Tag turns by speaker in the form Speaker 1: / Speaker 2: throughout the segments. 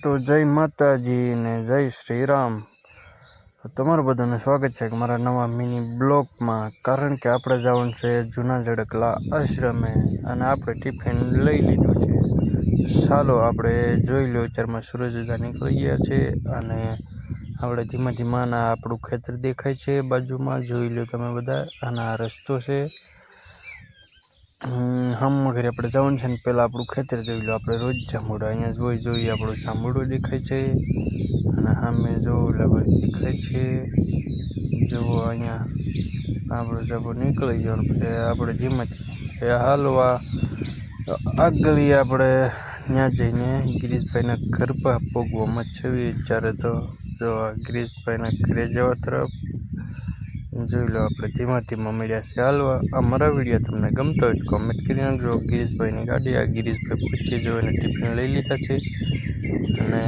Speaker 1: તો જય માતાજી ને જય શ્રી રામ. તમારું બધાનું સ્વાગત છે કે મારા નવા મિની બ્લોગમાં. કારણ કે આપણે જવાનું છે જૂના જડકલા આશ્રમે અને આપણે ટિફિન લઈ લીધું છે. ચાલો આપણે જોઈ લો, અત્યારમાં સૂરજ ઉદા નીકળી ગયા છે અને આપણે ધીમા ધીમાના આપણું ખેતર દેખાય છે બાજુમાં, જોઈ લો તમે બધા. અને આ રસ્તો છે ઘરે આપણે જવાનું છે ને પહેલાં આપણું ખેતર જોઈ લો. આપણે રોજ જાંબુડા અહીંયા જોઈ આપણું જાંબુડું દેખાય છે અને સામે જો લગભગ દેખાય છે. જો અહીંયા આપણું જાંબુ નીકળી ગયો પછી આપણે ધીમેથી હાલવા આગળ આપણે ત્યાં જઈને ગિરીશભાઈના ઘર પર પગવામાં છવી. ત્યારે તો જો ગિરીશભાઈના ઘરે જવા તરફ જોઈ લો આપણે ધીમા ધીમા મળ્યા છે હાલવા. અમારા વિડીયો તમને ગમતો હોય તો કોમેન્ટ કરી નાખજો. ગિરીશભાઈની ગાડી, આ ગિરીશભાઈ પૂછી જોઈને ટિફિન લઈ લીધા છે અને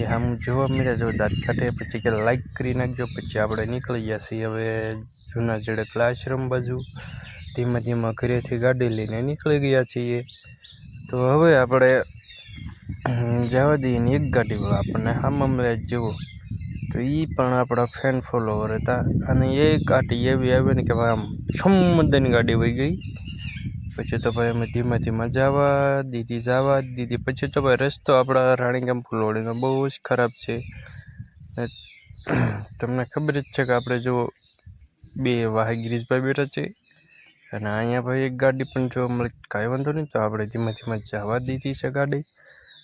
Speaker 1: એ આમ જોવા મળ્યા જો દાંત કાઢે પછી કે લાઈક કરી નાખજો. પછી આપણે નીકળી ગયા છીએ હવે જૂના જડકલા આશ્રમ બાજુ. ધીમા ધીમા ઘરેથી ગાડી લઈને નીકળી ગયા છીએ. તો હવે આપણે જવા દઈએ ને એક ગાડીવાળા આપણને આમાં મળ્યા જુઓ તો એ પણ આપણા ફેન ફોલોવર હતા. અને એ ગાડી એવી આવી ને કે ભાઈ આમ છમદની ગાડી વહી ગઈ. પછી તો ભાઈ અમે ધીમા ધીમા જવા દીધી. પછી તો ભાઈ રસ્તો આપણા રાણીગામ ફૂલવાડીનો બહુ જ ખરાબ છે. તમને ખબર જ છે કે આપણે જો બે વાહે ગિરીશભાઈ બેઠા છે અને અહીંયા ભાઈ એક ગાડી પણ જોવા મળે. કાંઈ વાંધો નહીં, તો આપણે ધીમા ધીમા જવા દીધી છે ગાડી.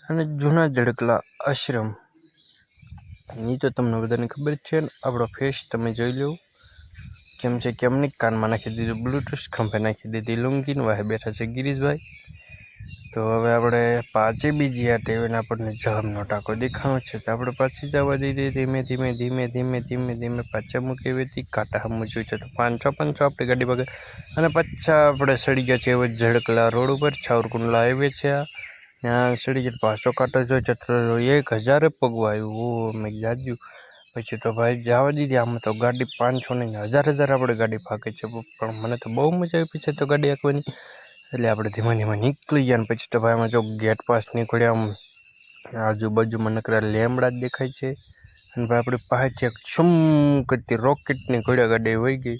Speaker 1: અને જૂના જડકલા આશ્રમ એ તો તમને બધાને ખબર જ છે ને. આપણો ફેસ તમે જોઈ લો કેમ છે, કેમ નહીં. કાનમાં નાખી દીધું બ્લૂટૂથ, ખંભે નાખી દીધી લુંગીને, વાહે બેઠા છે ગિરીશભાઈ. તો હવે આપણે પાછી બીજી આ ટેવીને આપણને જળમનો ટાંકો દેખાણો છે તો આપણે પાછી જવા દીધી. ધીમે પાછા મૂકી એવી હતી. કાંટા હમું જોઈ છે તો 500 આપણી ગાડી પગે. અને પાછા આપણે સડી ગયા છે હવે જડકલા રોડ ઉપર. છાવરકુંડલા હાઈવે છે આ. ત્યાં સડી ગયા પાછો કાંટો જોઈ છે તો 1000 પગવા આવ્યું. મેં જાજ્યું પછી તો ભાઈ જવા દીધી. આમાં તો ગાડી 500 નહીં 1000 આપણે ગાડી ભાગે છે. પણ મને તો બહુ મજા આવી છે તો ગાડી આંકવાની. એટલે આપણે ધીમા ધીમા નીકળી ગયા. ને પછી તો ભાઈ આમાં જો ગેટ પાસ નીકળ્યા. આમ આજુબાજુમાં નકરા લેમડા જ દેખાય છે. અને ભાઈ આપણી પાસેથી એક છુમ કરતી રોકેટની ઘોડા ગાડી વહી ગઈ.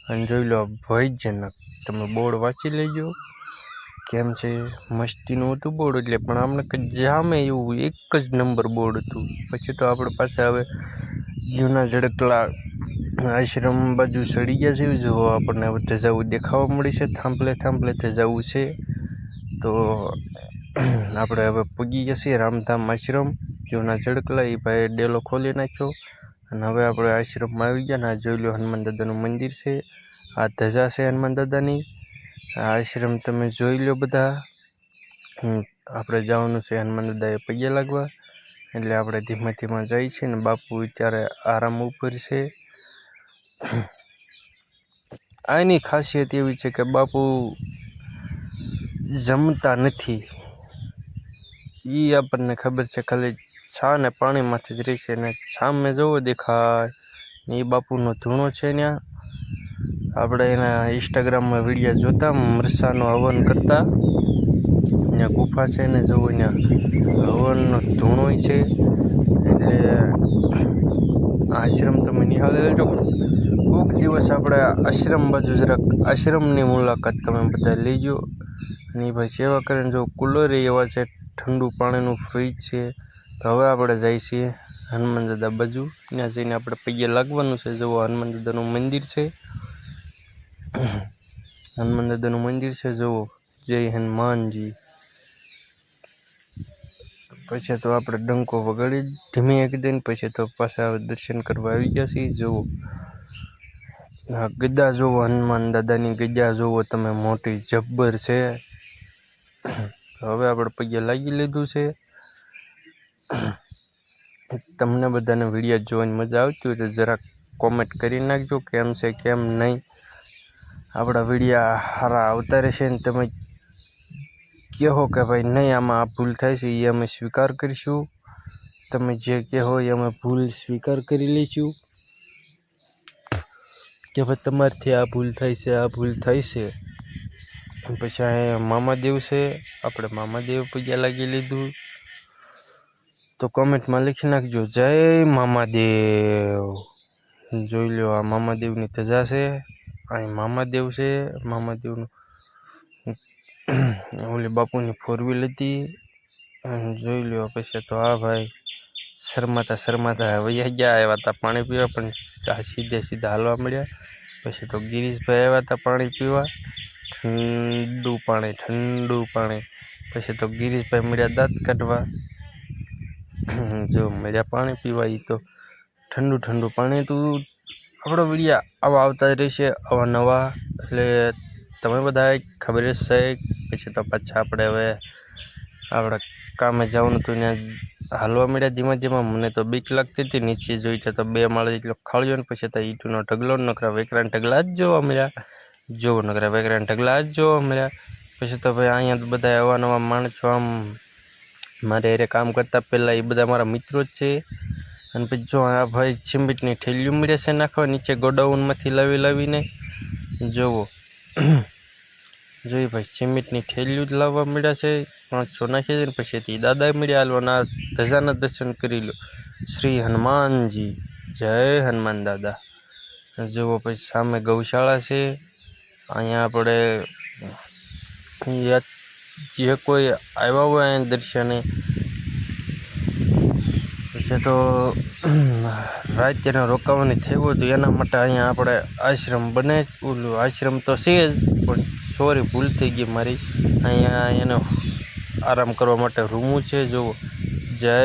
Speaker 1: અને જોઈ લો ભયજનક. તમે બોર્ડ વાંચી લેજો કેમ છે, મસ્તીનું હતું બોર્ડ. એટલે પણ આમને જામે એવું એક જ નંબર બોર્ડ હતું. પછી તો આપણે પાસે હવે જૂના જડકલા આશ્રમ બાજુ સડી ગયા છે. જો આપણને હવે ધજાવું દેખાવા મળી છે. થાંભલે ધજાવું છે. તો આપણે હવે પૂગી ગયા છીએ રામધામ આશ્રમ જૂના જડકલા. એ ભાઈ ડેલો ખોલી નાખ્યો અને હવે આપણે આશ્રમમાં આવી ગયા. ને આ જોઈ લો હનુમાન દાદાનું મંદિર છે. આ ધજા છે હનુમાન દાદાની. આ આશ્રમ તમે જોઈ લો બધા. આપણે જવાનું છે હનુમાન દાદાએ પગે લાગવા. એટલે આપણે ધીમા ધીમા જાય છે ને બાપુ અત્યારે આરામ ઉપર છે. આની ખાસિયત એવી છે કે બાપુ જમતા નથી. એ આપણને ખબર છે, ખાલી છા ને પાણીમાંથી જ રહેશે. ને સામે જોવો દેખાય ને એ બાપુનો ધૂણો છે. ત્યાં આપણે એના ઇન્સ્ટાગ્રામમાં વિડીયો જોતા મરસાનું હવન કરતા. ત્યાં ગુફા છે ને જોવો ત્યાં હવનનો ધૂણો છે. એટલે આશ્રમ તમે નિહાળી લેજો. કોઈક દિવસ આપણે આશ્રમ બાજુ જરાક આશ્રમની મુલાકાત તમે બધા લેજો. અને એ ભાઈ સેવા કરીને જો કુલર એવા છે, ઠંડુ પાણીનું ફ્રીજ છે. તો હવે આપણે જઈએ છીએ હનુમાન દાદા બાજુ. ત્યાં જઈને આપણે પગે લાગવાનું છે. જુઓ હનુમાન દાદાનું મંદિર છે. હનુમાન દાદાનું મંદિર છે જુઓ. જય હનુમાનજી. પછી તો આપણે ડંકો વગાડી ધીમે એકદમ. પછી તો પાછા દર્શન કરવા આવી ગયા છીએ. જુઓ હા ગદા જુઓ, હનુમાન દાદાની ગદા જુઓ તમે, મોટી જબ્બર છે. તો હવે આપણે પગે લાગી લીધું છે. તમને બધાને વિડીયો જોવાની મજા આવતી હોય તો જરાક કોમેન્ટ કરી નાખજો કેમ છે કેમ નહીં. આપણા વિડીયા સારા આવતા રહેશે ને તમે કહો કે ભાઈ નહીં આમાં આ ભૂલ થાય છે એ અમે સ્વીકાર કરીશું. તમે જે કહો એ અમે ભૂલ સ્વીકાર કરી લઈશું કે ભાઈ તમારથી આ ભૂલ થાય છે. પછી આ મામાદેવ છે. આપણે મામાદેવ પગે લાગી લીધું. તો કોમેન્ટમાં લખી નાખજો જય મામાદેવ। જોઈ લો આ મામાદેવની ધજા છે, અહીં મામાદેવ છે। મામાદેવનું ઓલી બાપુની 4 વ્હીલ હતી જોઈ લો। પછી તો હા ભાઈ શરમાતા વૈયા ગયા, આવ્યા હતા પાણી પીવા, પણ સીધા હાલવા મળ્યા। પછી તો ગિરીશભાઈ આવ્યા હતા પાણી પીવા, ઠંડુ પાણી। પછી તો ગિરીશભાઈ મળ્યા દાંત કાઢવા, જો મળ્યા પાણી પીવા। એ તો ઠંડુ પાણી તો આપણો વિડીયા આવા આવતા રહેશે અવાનવા, એટલે તમે બધા ખબર જ છે। પછી તો પાછા આપણે હવે આપણે કામે જવાનું હતું, ત્યાં હાલવા મળ્યા ધીમા। મને તો બીક લાગતી હતી, નીચે જોઈ તો 2 માળ જેટલો ખાળ્યો ને પછી તો ઈંટનો ઢગલો, નકરા વેકરાના ઢગલા જ જોવા મળ્યા। નકરા વેકરાના ઢગલા જ જોવા મળ્યા। પછી તો ભાઈ અહીંયા બધા અવાનવા માણસો આમ મારે હારે કામ કરતા પહેલાં એ બધા મારા મિત્રો જ છે। અને પછી જો આ ભાઈ સિમેન્ટની થેલીઓ મળે છે નાખવા નીચે ગોડાઉનમાંથી લાવીને જોવો। જોઈ ભાઈ સિમેન્ટની થેલીઓ જ લાવવા મળ્યા છે, 500 નાખી દે ને પછી દાદા મળ્યા હાલવાના ધજાના દર્શન કરી લો। શ્રી હનુમાનજી જય હનુમાન દાદા। જુઓ પછી સામે ગૌશાળા છે। અહીંયા આપણે જે કોઈ આવ્યા હોય અહીંયા દર્શને, પછી તો રાત્રે રોકાવાની થઈ હોય તો એના માટે અહીંયા આપણે આશ્રમ બને જ, ઓલું આશ્રમ તો છે જ, પણ સોરી ભૂલ થઈ ગઈ મારી। અહીંયા એનો આરામ કરવા માટે રૂમો છે। જુઓ જય